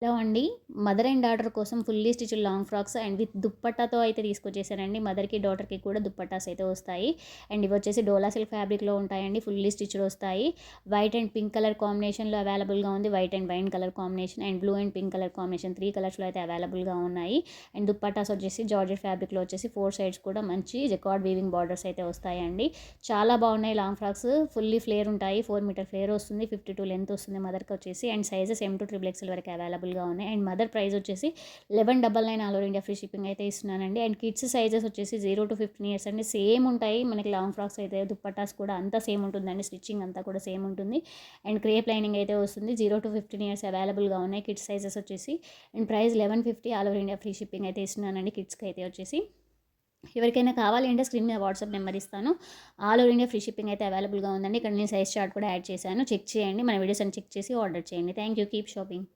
Hello అండి. Mother and daughter కోసం fully stitched long frocks and with దుప్పట్టాతో అయితే తీసుకొచ్చేసానండి. మదర్‌కి, డాటర్‌కి కూడా దుప్పట్టాస్ అయితే వస్తాయి. అండ్ ఇవొచ్చేసి డోలా సిల్క్ ఫ్యాబ్రిక్‌లో ఉంటాయండి. ఫుల్లీ స్టిచ్డ్ వస్తాయి. వైట్ అండ్ పింక్ కలర్ కాంబినేషన్‌లో అవైలబుల్‌గా ఉంది. White and wine colour combination and blue and pink colour combination 3 కలర్స్‌లో అయితే అవైలబుల్‌గా ఉన్నాయి. అండ్ దుప్పట్టాస్ వచ్చేసి జార్జెట్ ఫ్యాబ్రిక్‌లో వచ్చేసి 4 సైడ్స్ కూడా మంచి జకార్డ్ వీవింగ్ బార్డర్స్ అయితే వస్తాయండి. చాలా బాగున్నాయి లాంగ్ ఫ్రాక్స్. ఫుల్లీ ఫ్లేర్ ఉంటాయి. 4 మీటర్ ఫ్లేర్ వస్తుంది. 52 లెంత్ వస్తుంది మదర్‌కి వచ్చేసి. And sizes M to XXL వరకు అవైలబుల్‌గా ఉన్నాయి. అండ్ మదర్ ప్రైస్ వచ్చేసి 1199 all over India free shipping అయితే ఇస్తున్నానండి. అండ్ కిడ్స్ సైజెస్ వచ్చేసి 0 to 15 ఇయర్స్ అండి. సేమ్ ఉంటాయి మనకి లాంగ్ ఫ్రాక్స్ అయితే. దుప్పటాస్ కూడా అంతా సేమ్ ఉంటుందండి. స్టిచ్చింగ్ అంతా కూడా సేమ్ ఉంటుంది. అండ్ క్రేప్ లైనింగ్ అయితే వస్తుంది. 0 to 15 ఇయర్స్ అవైలబుల్‌గా ఉన్నాయి. కిడ్స్ సైజెస్ వచ్చేసి. And price 1150 all over India free shipping అయితే ఇస్తున్నానండి కిడ్స్‌కి అయితే వచ్చేసి. ఎవరికైనా కావాలి అంటే స్క్రీన్ మీద వాట్సాప్ నెంబర్ ఇస్తాను. All over India free shipping అయితే అవైలబుల్‌గా ఉందండి. ఇక్కడ నేను సైజ్ చార్ట్ కూడా యాడ్ చేశాను. చెక్ చేయండి. మన వీడియోస్ అన్ని చెక్ చేసి ఆర్డర్ చేయండి. Thank you. Keep shopping.